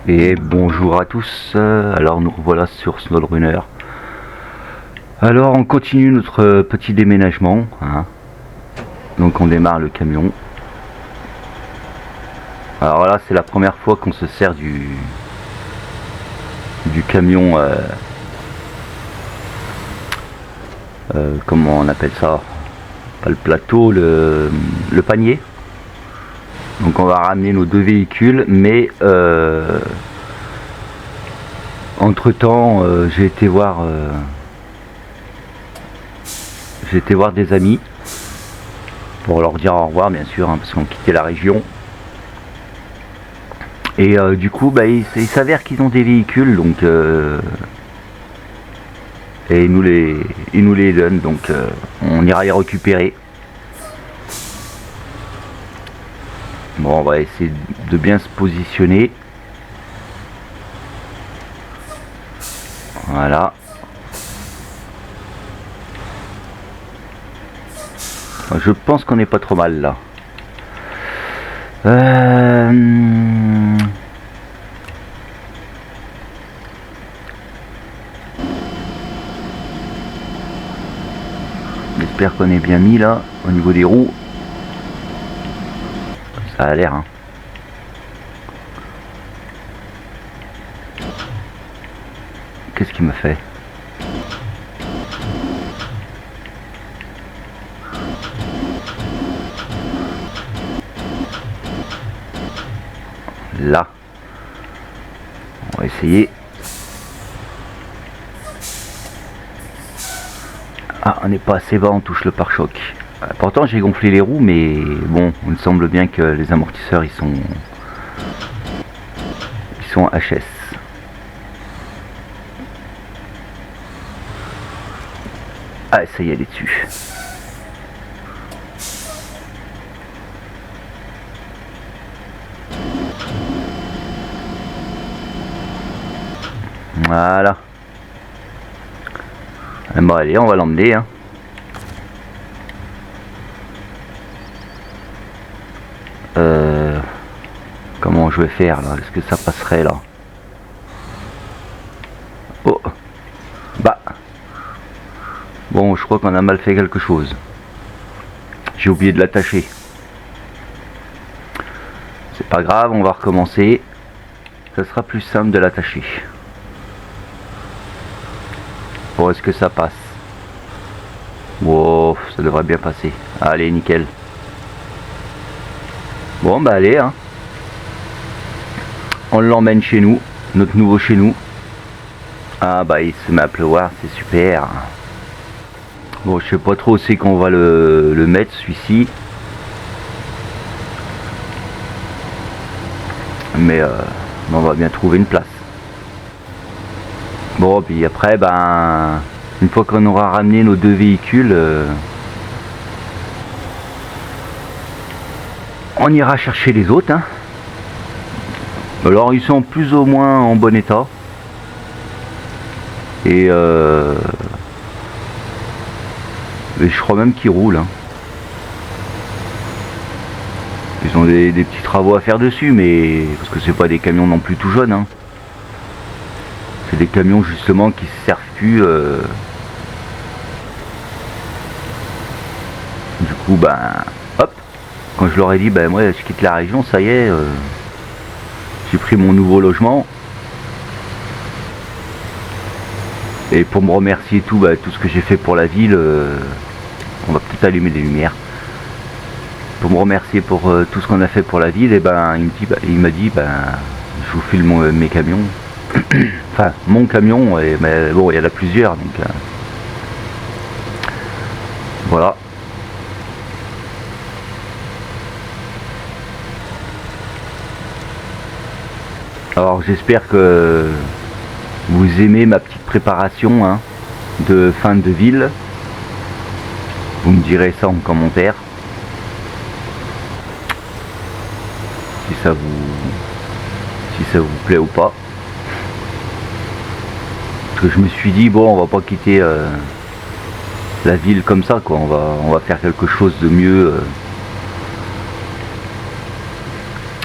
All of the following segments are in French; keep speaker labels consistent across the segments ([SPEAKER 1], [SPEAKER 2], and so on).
[SPEAKER 1] Et bonjour à tous, alors nous revoilà sur SnowRunner. Alors on continue notre petit déménagement, hein. Donc on démarre le camion. Alors là c'est la première fois qu'on se sert du camion, comment on appelle ça, pas le plateau, le panier. Donc on va ramener nos deux véhicules, mais entre temps j'ai été voir des amis pour leur dire au revoir, bien sûr, hein, parce qu'on quittait la région. Et du coup il s'avère qu'ils ont des véhicules, donc et ils nous les donnent, donc on ira les récupérer. Bon, on va essayer de bien se positionner. Voilà. Je pense qu'on n'est pas trop mal là. J'espère qu'on est bien mis là au niveau des roues. Ça a l'air, hein. Qu'est-ce qu'il me fait? Là. On va essayer. Ah, on n'est pas assez bas, on touche le pare-choc. Pourtant j'ai gonflé les roues, mais bon, il me semble bien que les amortisseurs ils sont HS. Ah, ça y est, elle est dessus. Voilà. Bon allez, on va l'emmener, hein. Comment je vais faire là? Est-ce que ça passerait là? Oh. Bah. Bon, je crois qu'on a mal fait quelque chose. J'ai oublié de l'attacher. C'est pas grave, on va recommencer. Ça sera plus simple de l'attacher. Bon, est-ce que ça passe? Wow, ça devrait bien passer. Allez, nickel. Bon, bah allez, hein. On l'emmène chez nous, notre nouveau chez nous. Ah bah il se met à pleuvoir, c'est super. Bon, je sais pas trop où c'est qu'on va le mettre, celui-ci. Mais on va bien trouver une place. Bon, puis après, ben, une fois qu'on aura ramené nos deux véhicules, on ira chercher les autres, hein. Alors ils sont plus ou moins en bon état. Et je crois même qu'ils roulent, hein. Ils ont des petits travaux à faire dessus, mais parce que c'est pas des camions non plus tout jeunes, hein. C'est des camions justement qui se servent plus. Du coup, ben, hop, quand je leur ai dit, ben moi je quitte la région, ça y est, j'ai pris mon nouveau logement. Et pour me remercier tout ce que j'ai fait pour la ville, on va peut-être allumer des lumières. Pour me remercier pour tout ce qu'on a fait pour la ville, et ben il m'a dit, je vous file mes camions. Enfin mon camion, mais bon, il y en a plusieurs, donc voilà. Alors j'espère que vous aimez ma petite préparation, hein, de fin de ville. Vous me direz ça en commentaire. Si ça vous plaît ou pas. Parce que je me suis dit, bon, on va pas quitter la ville comme ça, quoi. On va faire quelque chose de mieux.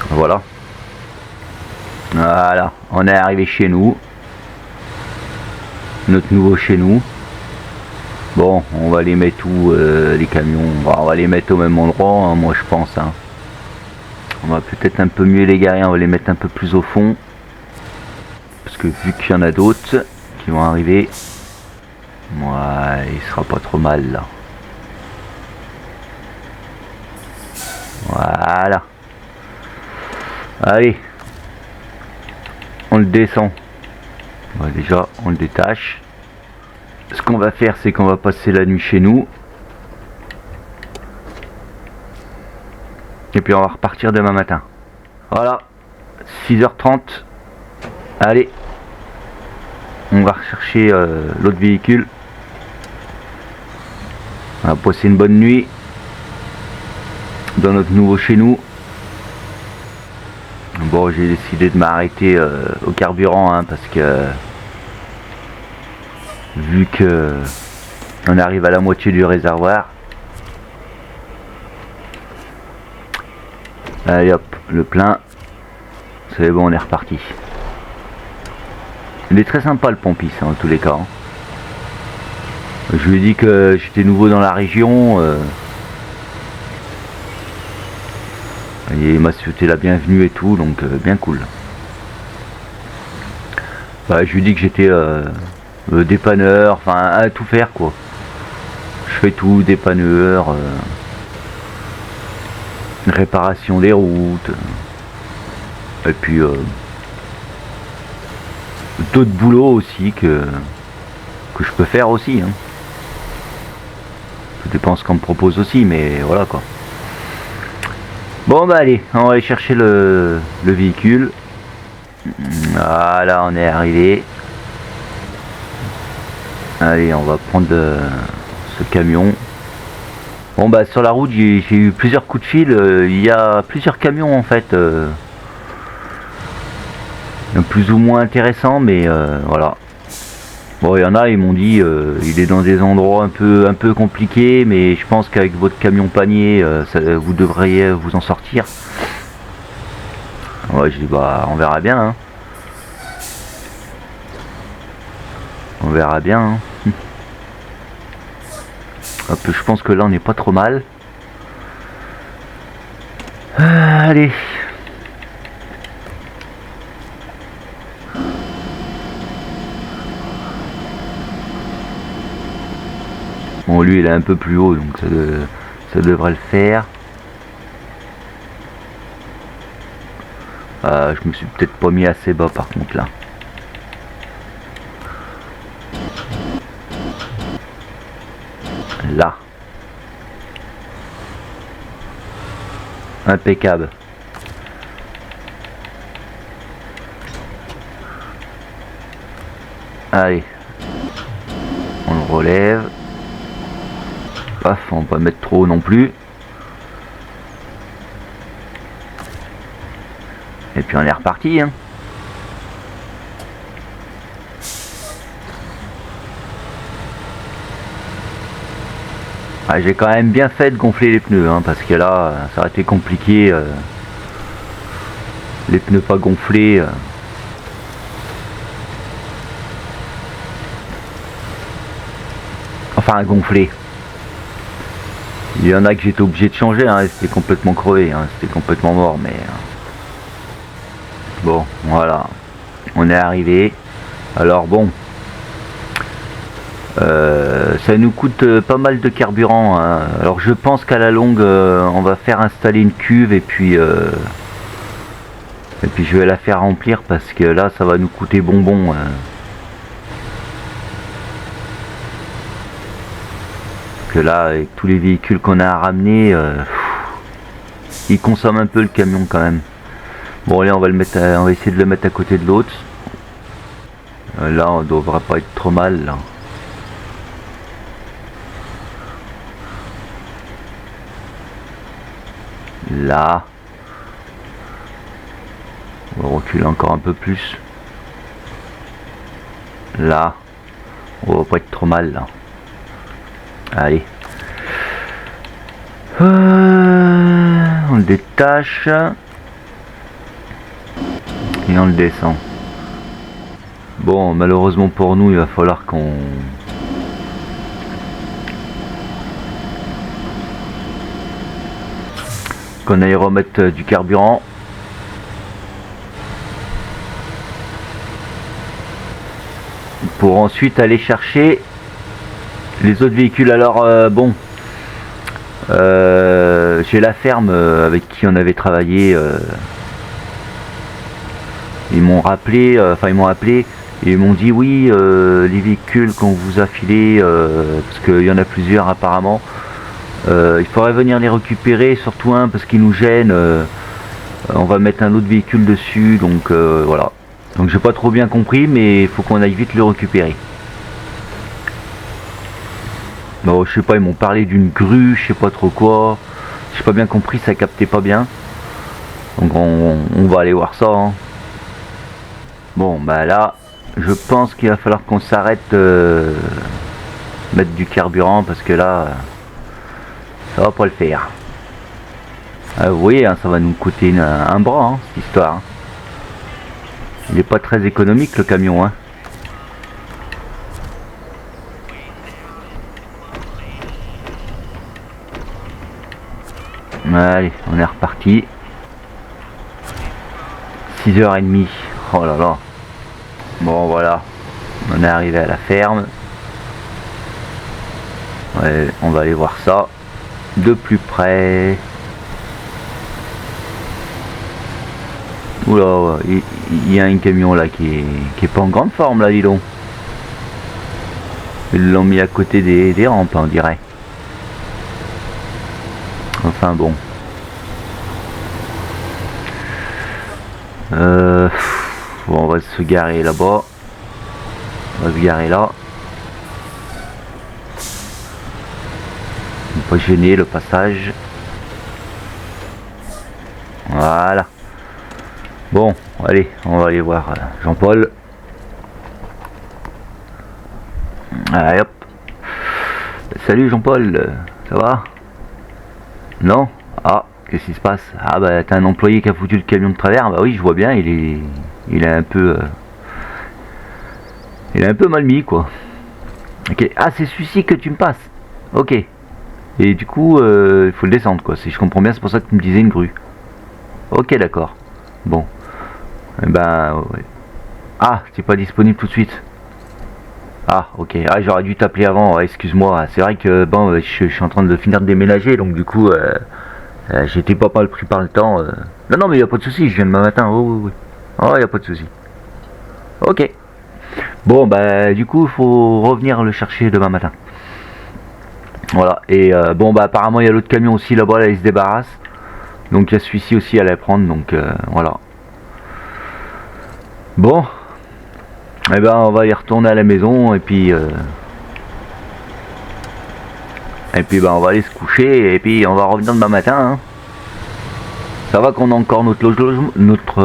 [SPEAKER 1] Voilà. Voilà, on est arrivé chez nous. Notre nouveau chez nous. Bon, on va les mettre où les camions? Bon, on va les mettre au même endroit, hein, moi je pense. Hein. On va peut-être un peu mieux les garer, on va les mettre un peu plus au fond. Parce que vu qu'il y en a d'autres qui vont arriver, ouais, il sera pas trop mal là. Voilà. Allez. On le descend. Ouais, déjà, on le détache. Ce qu'on va faire, c'est qu'on va passer la nuit chez nous. Et puis on va repartir demain matin. Voilà. 6h30. Allez. On va rechercher l'autre véhicule. On va passer une bonne nuit. Dans notre nouveau chez nous. Bon, j'ai décidé de m'arrêter au carburant hein, parce que vu que on arrive à la moitié du réservoir. Allez hop, le plein. C'est bon, on est reparti. Il est très sympa le pompiste hein, en tous les cas. Hein. Je lui ai dit que j'étais nouveau dans la région. Et il m'a souhaité la bienvenue et tout, donc bien cool. Bah, je lui dis que j'étais dépanneur, enfin à tout faire quoi. Je fais tout, dépanneur, réparation des routes, et puis d'autres boulots aussi que je peux faire aussi. Hein. Tout dépend ce qu'on me propose aussi, mais voilà quoi. Bon bah allez, on va aller chercher le véhicule. Voilà, on est arrivé. Allez, on va prendre ce camion. Bon bah sur la route j'ai eu plusieurs coups de fil. Il y a plusieurs camions en fait. Plus ou moins intéressants, mais voilà. Bon, il y en a, ils m'ont dit il est dans des endroits un peu compliqués, mais je pense qu'avec votre camion panier, vous devriez vous en sortir. Ouais, je dis bah on verra bien. Hein. On verra bien. Hein. Hop, je pense que là on n'est pas trop mal. Allez. Bon, lui il est un peu plus haut, donc ça devrait le faire. Je me suis peut-être pas mis assez bas par contre là. Là. Impeccable. Allez. On le relève. Paf, on va pas mettre trop non plus. Et puis on est reparti. Hein. Ah, j'ai quand même bien fait de gonfler les pneus, hein, parce que là, ça aurait été compliqué. Les pneus pas gonflés. Enfin, gonflés. Il y en a que j'étais obligé de changer, hein, c'était complètement crevé, hein, c'était complètement mort, mais... Bon, voilà. On est arrivé. Alors bon... ça nous coûte pas mal de carburant. Hein. Alors je pense qu'à la longue, on va faire installer une cuve et puis je vais la faire remplir parce que là, ça va nous coûter bonbon. Hein. Que là, avec tous les véhicules qu'on a à ramener, il consomme un peu le camion quand même. Bon allez, on va essayer de le mettre à côté de l'autre. Là, on devrait pas être trop mal là. Là, on va reculer encore un peu plus. Là, on va pas être trop mal là. Allez, on le détache. Et on le descend. Bon, malheureusement pour nous, il va falloir qu'on aille remettre du carburant. Pour ensuite aller chercher les autres véhicules. Alors bon, j'ai la ferme avec qui on avait travaillé. Ils m'ont rappelé, ils m'ont appelé et ils m'ont dit oui, les véhicules qu'on vous a filés, parce qu'il y en a plusieurs apparemment, il faudrait venir les récupérer, surtout un parce qu'il nous gêne. On va mettre un autre véhicule dessus, donc voilà. Donc j'ai pas trop bien compris, mais il faut qu'on aille vite le récupérer. Bon, je sais pas, ils m'ont parlé d'une grue, je sais pas trop quoi. J'ai pas bien compris, ça captait pas bien. Donc on va aller voir ça. Hein. Bon, bah là, je pense qu'il va falloir qu'on s'arrête mettre du carburant parce que là, ça va pas le faire. Vous voyez, hein, ça va nous coûter un bras, hein, cette histoire. Hein. Il n'est pas très économique le camion. Hein. Allez, on est reparti. 6h30. Oh là là. Bon voilà. On est arrivé à la ferme. Ouais, on va aller voir ça de plus près. Oula, il y a un camion là qui est pas en grande forme là, dis donc. Ils l'ont mis à côté des rampes, on dirait. Enfin bon. Bon, on va se garer là-bas. On va se garer là. On va pas gêner le passage. Voilà. Bon, allez, on va aller voir Jean-Paul. Allez hop. Salut Jean-Paul, ça va? Non? Ah, qu'est-ce qui se passe? Ah bah t'as un employé qui a foutu le camion de travers. Bah oui, je vois bien, il est un peu mal mis quoi. Ok, ah c'est celui-ci que tu me passes. Ok. Et du coup il faut le descendre quoi, si je comprends bien, c'est pour ça que tu me disais une grue. Ok, d'accord. Bon. Eh ben ouais. Ah, c'est pas disponible tout de suite. Ah ok, ah j'aurais dû t'appeler avant, ouais, excuse-moi, c'est vrai que bon, je suis en train de finir de déménager, donc du coup j'étais pas mal pris par le temps. Non non mais y a pas de souci, je viens demain matin, oh oui oui. Oh y a pas de souci. Ok. Bon bah du coup il faut revenir le chercher demain matin. Voilà, et bon bah apparemment il y a l'autre camion aussi là-bas, là il se débarrasse. Donc il y a celui-ci aussi à la prendre, donc voilà. Bon. Eh ben on va y retourner à la maison et puis ben on va aller se coucher et puis on va revenir demain matin. Hein. Ça va qu'on a encore notre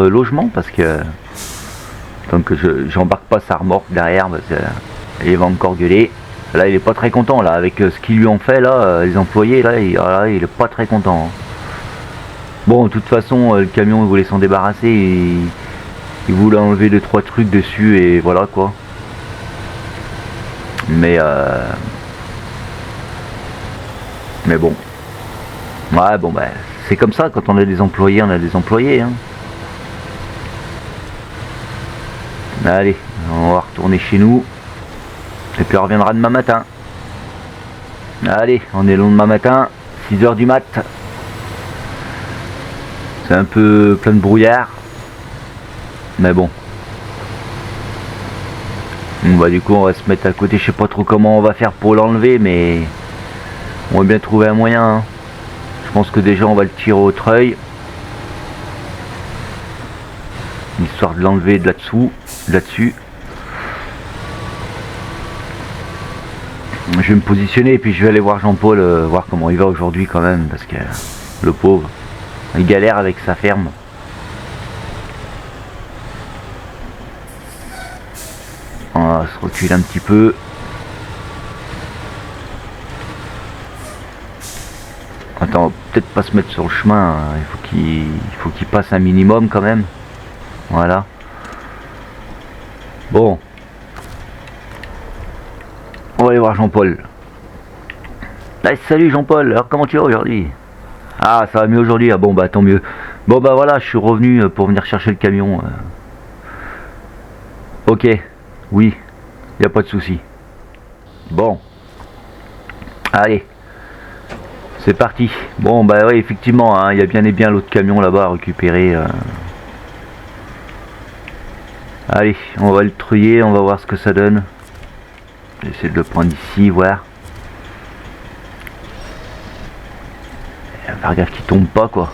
[SPEAKER 1] logement parce que donc j'embarque pas sa remorque derrière parce qu'il va encore gueuler. Là il est pas très content là avec ce qu'ils lui ont fait là, les employés là, il est pas très content. Hein. Bon de toute façon le camion il voulait s'en débarrasser. Il voulait enlever 2-3 trucs dessus et voilà quoi. Mais bon. Ouais bon bah c'est comme ça quand on a des employés, on a des employés hein. Allez, on va retourner chez nous. Et puis on reviendra demain matin. Allez, on est le lendemain matin, 6h du mat. C'est un peu plein de brouillard. Mais bon. Bon bah du coup on va se mettre à côté, je sais pas trop comment on va faire pour l'enlever, mais on va bien trouver un moyen. Hein. Je pense que déjà on va le tirer au treuil. Histoire de l'enlever de là-dessus. Je vais me positionner et puis je vais aller voir Jean-Paul, voir comment il va aujourd'hui quand même, parce que le pauvre, il galère avec sa ferme. On va se reculer un petit peu. Attends, peut-être pas se mettre sur le chemin, il faut qu'il passe un minimum quand même. Voilà. Bon. On va aller voir Jean-Paul. Ah, salut Jean-Paul, alors comment tu vas aujourd'hui? Ah, ça va mieux aujourd'hui, ah bon bah tant mieux. Bon bah voilà, je suis revenu pour venir chercher le camion. Ok, oui, y a pas de souci. Bon. Allez. C'est parti. Bon bah oui, effectivement, hein, y a bien et bien l'autre camion là-bas à récupérer. Allez, on va le treuiller, on va voir ce que ça donne. J'essaie de le prendre ici, voir. Faire gaffe qu'il tombe pas quoi.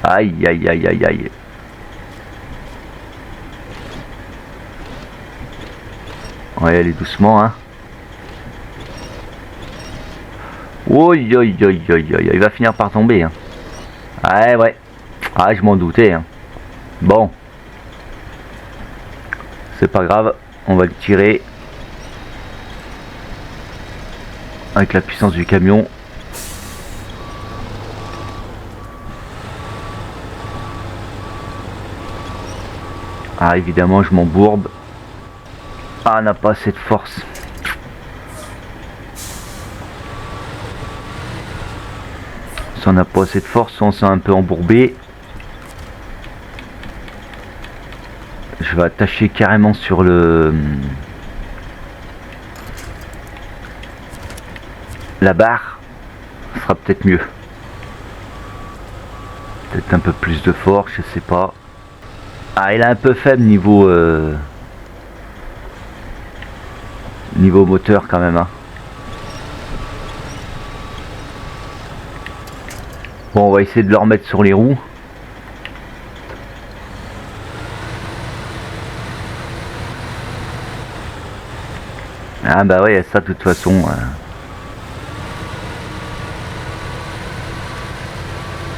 [SPEAKER 1] Aïe aïe aïe aïe aïe. On va y aller doucement hein. Oi oi oi oi oi, il va finir par tomber hein. Ouais ouais. Ah je m'en doutais hein. Bon. C'est pas grave, on va le tirer. Avec la puissance du camion. Ah évidemment je m'embourbe. Ah on n'a pas assez de force. Si on n'a pas assez de force, on s'est un peu embourbé. Je vais attacher carrément sur la barre. Ce sera peut-être mieux. Peut-être un peu plus de force, je sais pas. Ah il est un peu faible niveau niveau moteur quand même hein. Bon on va essayer de le remettre sur les roues. Ah bah ouais ça de toute façon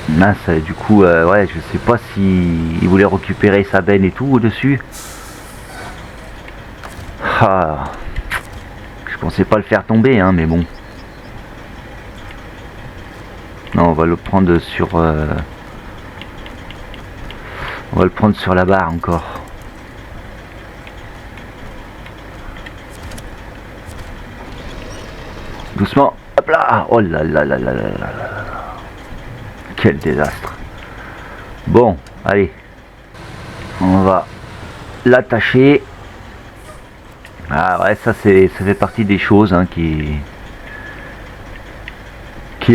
[SPEAKER 1] mince du coup ouais je sais pas si il voulait récupérer sa benne et tout au dessus. Ah, je pensais pas le faire tomber hein mais bon. Non on va le prendre sur on va le prendre sur la barre encore. Doucement, hop là. Oh là là là là là là. Quel désastre. Bon, allez. On va l'attacher. Ah ouais, ça fait partie des choses hein, qui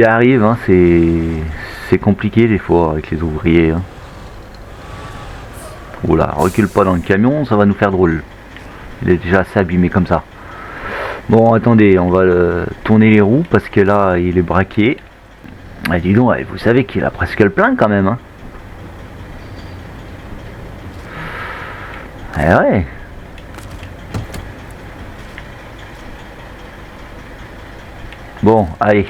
[SPEAKER 1] arrivent. Hein, c'est compliqué des fois avec les ouvriers. Hein. Oula, recule pas dans le camion, ça va nous faire drôle. Il est déjà assez abîmé comme ça. Bon, attendez, on va tourner les roues parce que là, il est braqué. Ah, dis donc, vous savez qu'il a presque le plein quand même. Hein. Eh ouais. Bon, allez.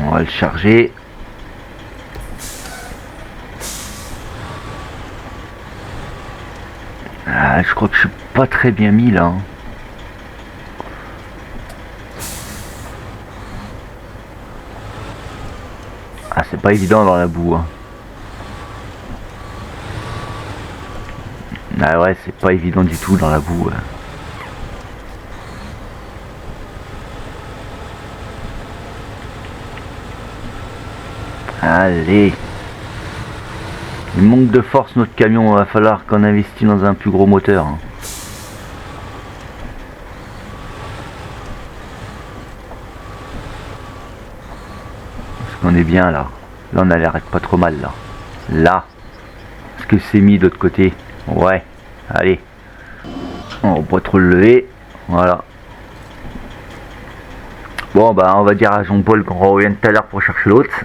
[SPEAKER 1] On va le charger. Ah, je crois que je suis pas très bien mis là. Hein. Ah, c'est pas évident dans la boue. Hein. Ah ouais, c'est pas évident du tout dans la boue. Hein. Allez. Il manque de force notre camion, il va falloir qu'on investisse dans un plus gros moteur. Hein. Parce qu'on est bien là. Là on a l'air d'être pas trop mal là. Là. Est-ce que c'est mis de l'autre côté? Ouais. Allez. On va pas trop le lever. Voilà. Bon bah on va dire à Jean-Paul qu'on revienne tout à l'heure pour chercher l'autre.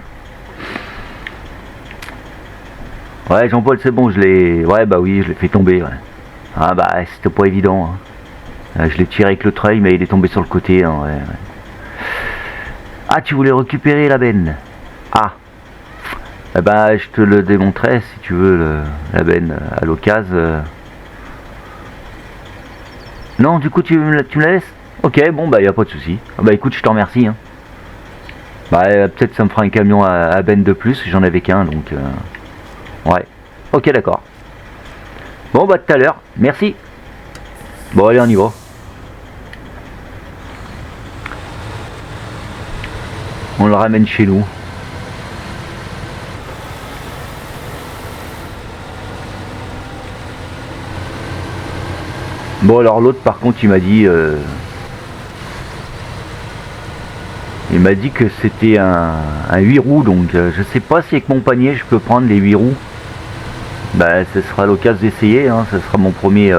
[SPEAKER 1] Ouais Jean-Paul c'est bon, je l'ai. Ouais bah oui, je l'ai fait tomber. Ouais. Ah bah c'était pas évident. Hein. Je l'ai tiré avec le treuil mais il est tombé sur le côté. Hein, ouais, ouais. Ah tu voulais récupérer la benne? Ah. Eh ben je te le démontrais si tu veux la benne à l'occasion. Non, du coup, tu me la laisses? Ok, bon, bah, y a pas de souci. Bah, écoute, je te remercie. Hein. Bah, peut-être ça me fera un camion à benne de plus, j'en avais qu'un, donc... ouais. Ok, d'accord. Bon, bah, tout à l'heure. Merci. Bon, allez, on y va. On le ramène chez nous. Bon, alors l'autre, par contre, il m'a dit... il m'a dit que c'était un 8 roues, donc je sais pas si avec mon panier je peux prendre les 8 roues. Bah, ce sera l'occasion d'essayer, hein, ce sera mon premier...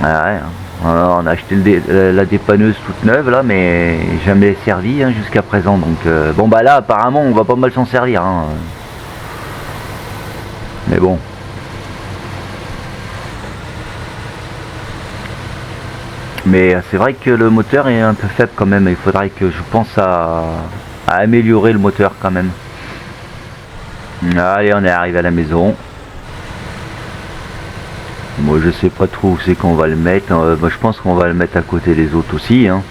[SPEAKER 1] Ah ouais, hein. On a acheté la dépanneuse toute neuve là, mais jamais servi hein, jusqu'à présent. Donc bon bah là apparemment on va pas mal s'en servir. Hein. Mais bon. Mais c'est vrai que le moteur est un peu faible quand même. Il faudrait que je pense à améliorer le moteur quand même. Allez, on est arrivé à la maison. Moi je sais pas trop où c'est qu'on va le mettre. Moi je pense qu'on va le mettre à côté des autres aussi. Hein.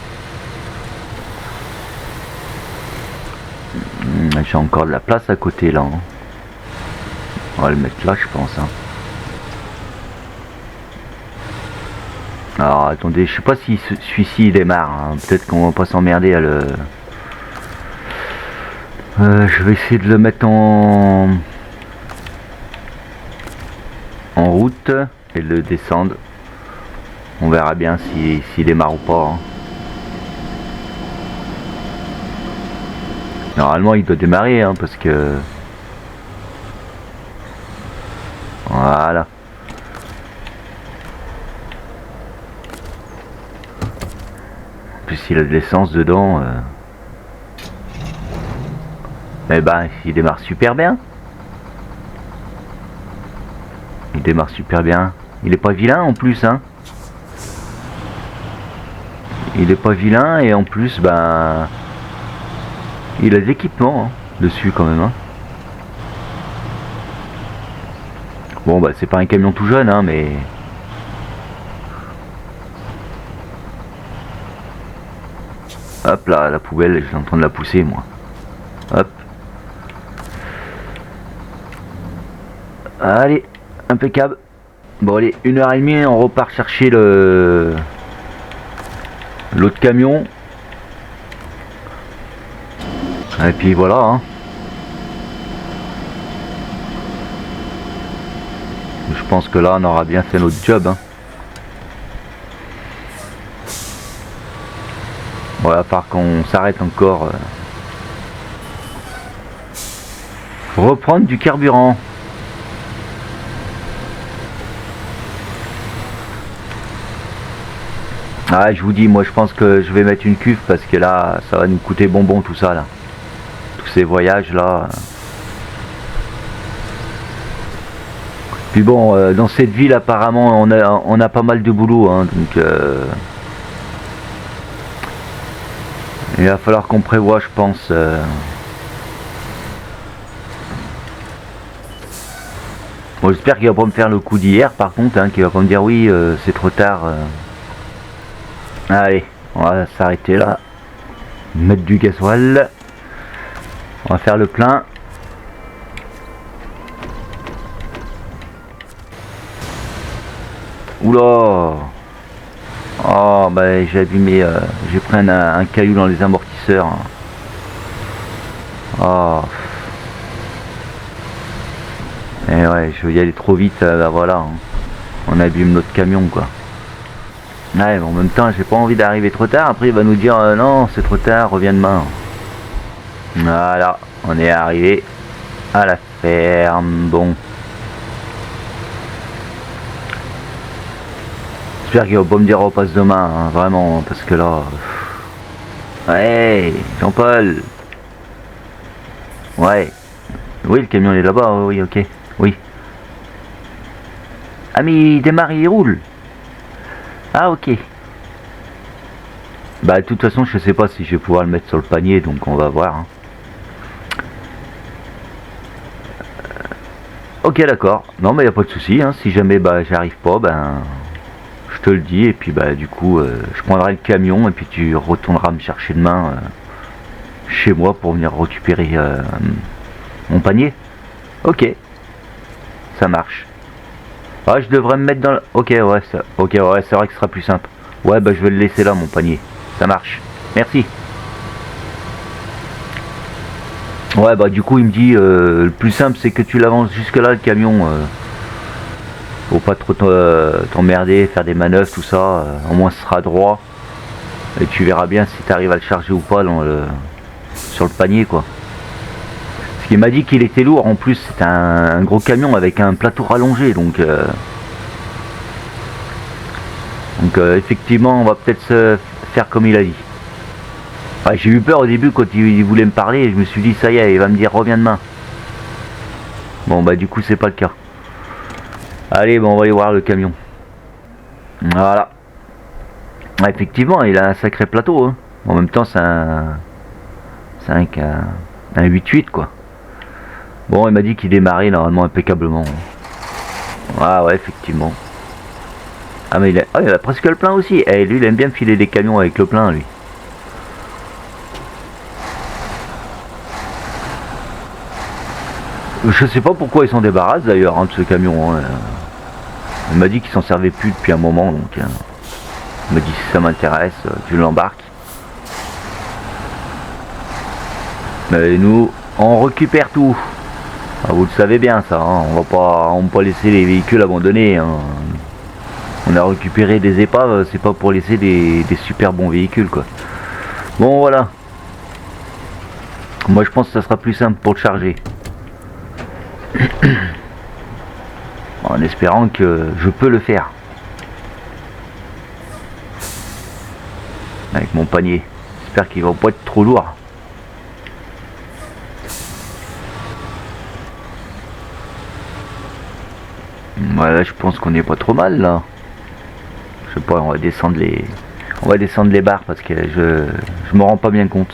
[SPEAKER 1] J'ai encore de la place à côté là. Hein. On va le mettre là je pense. Hein. Alors attendez, je sais pas si celui-ci démarre. Hein. Peut-être qu'on va pas s'emmerder à le... je vais essayer de le mettre en route et de le descendre. On verra bien s'il démarre ou pas. Hein. Normalement il doit démarrer hein, parce que... Voilà. En plus il a de l'essence dedans. Eh ben il démarre super bien. Il démarre super bien. Il est pas vilain en plus hein. Il est pas vilain et en plus ben... Il a des équipements hein, dessus quand même hein. Bon bah c'est pas un camion tout jeune hein mais... Hop là, la poubelle, je suis en train de la pousser moi. Hop. Allez, impeccable. Bon allez, 1h30, on repart chercher l'autre camion. Et puis voilà. Hein. Je pense que là on aura bien fait notre job. Hein. Bon, à part qu'on s'arrête encore. Reprendre du carburant. Ah, je vous dis, moi je pense que je vais mettre une cuve parce que là, ça va nous coûter bonbon tout ça là. Tous ces voyages là. Puis bon, dans cette ville apparemment on a pas mal de boulot, hein, donc il va falloir qu'on prévoit, je pense. Bon, j'espère qu'il va pas me faire le coup d'hier par contre, hein, qu'il va pas me dire oui, c'est trop tard. Allez, on va s'arrêter là. Mettre du gasoil. On va faire le plein. Oula. Oh bah j'ai abîmé, j'ai pris un caillou dans les amortisseurs. Oh. Et ouais, je vais y aller trop vite, bah voilà. Hein. On abîme notre camion quoi. Ouais, mais en même temps, j'ai pas envie d'arriver trop tard. Après, il va nous dire non, c'est trop tard, reviens demain. Voilà, on est arrivé à la ferme. Bon. J'espère qu'il va pas me dire repasse demain, hein, vraiment, parce que là. Ouais, Jean-Paul. Ouais. Oui, le camion est là-bas, oui, ok. Oui. Ah, mais il démarre, il roule. Ah ok. Bah de toute façon je sais pas si je vais pouvoir le mettre sur le panier donc on va voir. Hein. Ok, d'accord. Non, mais y a pas de souci. Hein. Si jamais bah j'arrive pas, ben je te le dis. Et puis bah du coup, je prendrai le camion et puis tu retourneras me chercher demain chez moi pour venir récupérer mon panier. Ok, ça marche. Ah, je devrais me mettre dans le... Ok, ouais, ok, ouais, c'est vrai que ce sera plus simple. Ouais, bah je vais le laisser là, mon panier. Ça marche. Merci. Ouais, bah du coup, il me dit, le plus simple, c'est que tu l'avances jusque là, le camion. Faut pas trop t'emmerder, faire des manœuvres, tout ça. Au moins, ce sera droit. Et tu verras bien si tu arrives à le charger ou pas sur le panier, quoi. Parce qu'il m'a dit qu'il était lourd. En plus, c'est un gros camion avec un plateau rallongé. Donc effectivement, on va peut-être se faire comme il a dit. Ouais, j'ai eu peur au début quand il voulait me parler. Je me suis dit, ça y est, il va me dire reviens demain. Bon, bah du coup, c'est pas le cas. Allez, bon, on va aller voir le camion. Voilà. Ouais, effectivement, il a un sacré plateau. Hein. En même temps, c'est un 8-8 quoi. Bon, il m'a dit qu'il démarrait normalement impeccablement. Ah ouais, effectivement. Ah mais il a presque le plein aussi. Eh, lui, il aime bien filer des camions avec le plein, lui. Je sais pas pourquoi il s'en débarrasse d'ailleurs hein, de ce camion. Hein. Il m'a dit qu'il s'en servait plus depuis un moment, donc il m'a dit si ça m'intéresse, tu l'embarques. Mais nous, on récupère tout. Ah, vous le savez bien ça, hein. On va pas laisser les véhicules abandonnés. Hein. On a récupéré des épaves, c'est pas pour laisser des super bons véhicules quoi. Bon voilà. Moi je pense que ça sera plus simple pour le charger. En espérant que je peux le faire. Avec mon panier. J'espère qu'il va pas être trop lourd. Voilà, je pense qu'on n'est pas trop mal là. Je sais pas, on va descendre les barres parce que je me rends pas bien compte.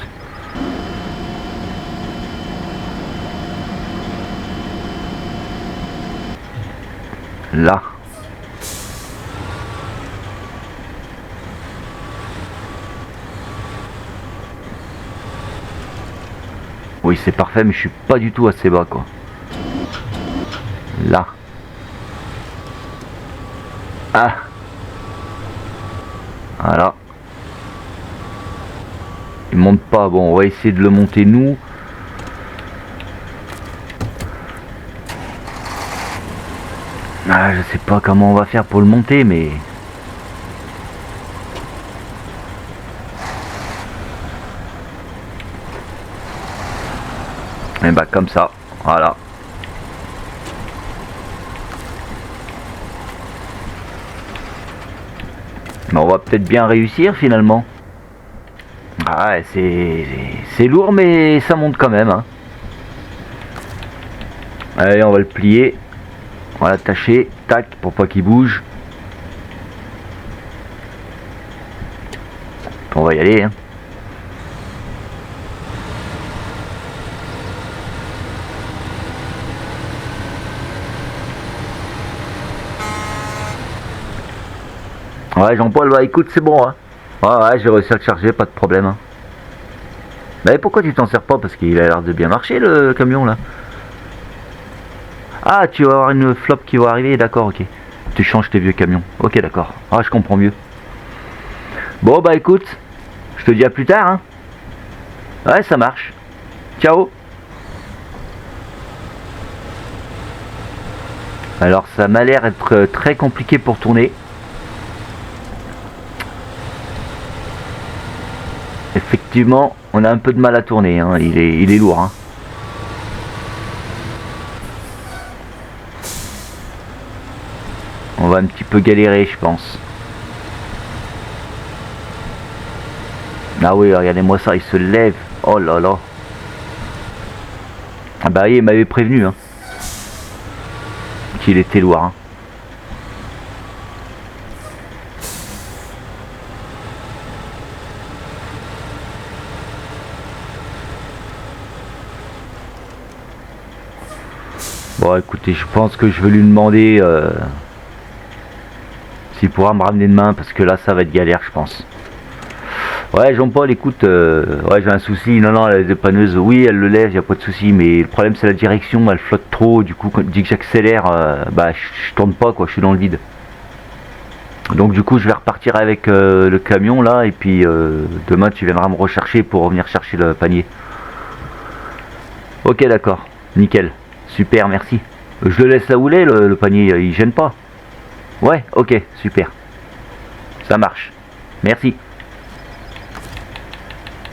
[SPEAKER 1] Là. Oui, c'est parfait, mais je suis pas du tout assez bas quoi. Là. Ah. Voilà. Il monte pas. Bon, on va essayer de le monter nous. Ah, je sais pas comment on va faire pour le monter, mais... Et bah comme ça, voilà. Mais on va peut-être bien réussir finalement. Ah ouais, c'est lourd mais ça monte quand même. Hein. Allez, on va le plier. On va l'attacher, tac, pour pas qu'il bouge. On va y aller. Hein. Ouais, Jean-Paul, bah écoute, c'est bon. Hein. Ouais, j'ai réussi à le charger, pas de problème. Hein. Mais pourquoi tu t'en sers pas? Parce qu'il a l'air de bien marcher le camion là. Ah, tu vas avoir une flop qui va arriver, d'accord, ok. Tu changes tes vieux camions. Ok, d'accord. Ah, je comprends mieux. Bon, bah écoute, je te dis à plus tard. Hein. Ouais, ça marche. Ciao. Alors, ça m'a l'air être très compliqué pour tourner. Effectivement, on a un peu de mal à tourner. Hein. Il est lourd. Hein. On va un petit peu galérer, je pense. Ah oui, regardez-moi ça, il se lève. Oh là là. Ah bah il m'avait prévenu hein, qu'il était lourd. Hein. Bon écoutez, je pense que je vais lui demander s'il pourra me ramener demain, parce que là ça va être galère je pense. Ouais Jean-Paul, écoute, ouais j'ai un souci, non la dépanneuse, oui elle le lève, y a pas de souci, mais le problème c'est la direction, elle flotte trop, du coup quand je dis que j'accélère, bah je tourne pas quoi, je suis dans le vide. Donc du coup je vais repartir avec le camion là, et puis demain tu viendras me rechercher pour revenir chercher le panier. Ok d'accord, nickel, super, merci. Je le laisse là où il est, le panier, il gêne pas. Ouais, ok, super. Ça marche. Merci.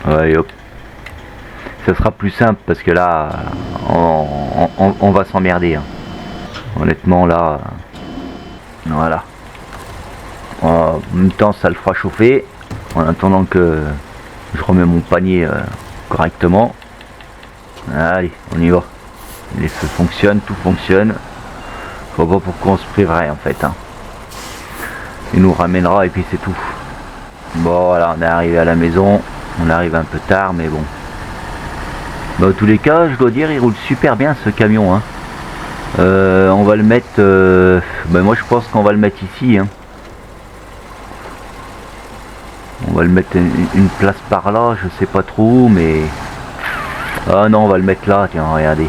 [SPEAKER 1] Ouais, hop. Ça sera plus simple parce que là, on va s'emmerder. Hein. Honnêtement, là, voilà. En même temps, ça le fera chauffer. En attendant que je remets mon panier correctement. Allez, on y va. Les feux fonctionnent, tout fonctionne. Je vois pas pourquoi on se priverait en fait. Hein. Il nous ramènera et puis c'est tout. Bon voilà, on est arrivé à la maison. On arrive un peu tard mais bon. Dans tous les cas, je dois dire, il roule super bien ce camion. Hein. On va le mettre... ben moi je pense qu'on va le mettre ici. Hein. On va le mettre une place par là, je sais pas trop mais... Ah non, on va le mettre là, tiens, regardez.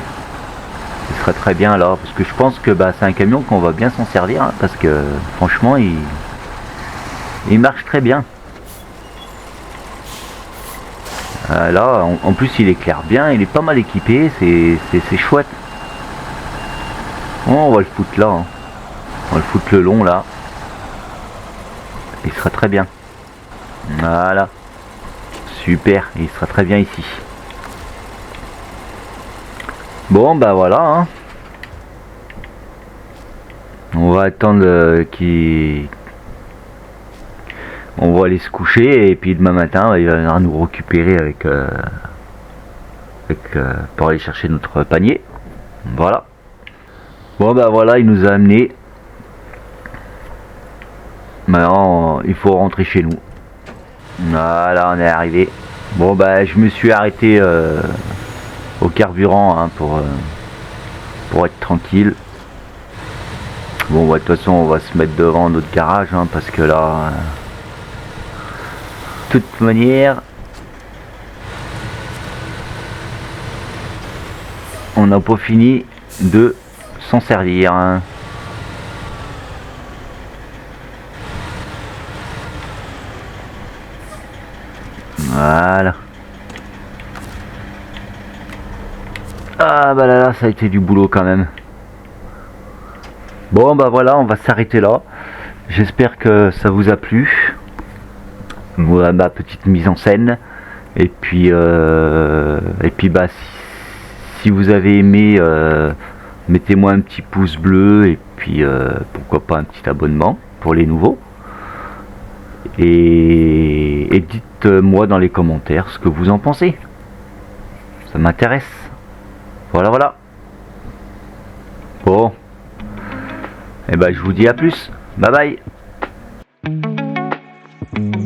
[SPEAKER 1] Il serait très bien là, parce que je pense que bah, c'est un camion qu'on va bien s'en servir, hein, parce que franchement il marche très bien. Là, en plus il éclaire bien, il est pas mal équipé, c'est chouette. Oh, on va le foutre là, hein. On va le foutre le long là. Il sera très bien. Voilà. Super, il sera très bien ici. Bon bah voilà. Hein. On va attendre qu'il... On va aller se coucher et puis demain matin il va nous récupérer pour aller chercher notre panier. Voilà. Bon bah voilà, il nous a amené. Maintenant il faut rentrer chez nous. Voilà, on est arrivé. Bon bah je me suis arrêté au carburant hein, pour être tranquille. Bon bah de toute façon on va se mettre devant notre garage hein, parce que là de toute manière on n'a pas fini de s'en servir hein. Voilà. Ah bah là ça a été du boulot quand même. Bon bah voilà, on va s'arrêter là. J'espère que ça vous a plu. Voilà ma petite mise en scène. Et puis bah si vous avez aimé, mettez-moi un petit pouce bleu et puis pourquoi pas un petit abonnement pour les nouveaux. Et dites-moi dans les commentaires ce que vous en pensez. Ça m'intéresse. Voilà voilà. Bon. Et ben je vous dis à plus. Bye bye.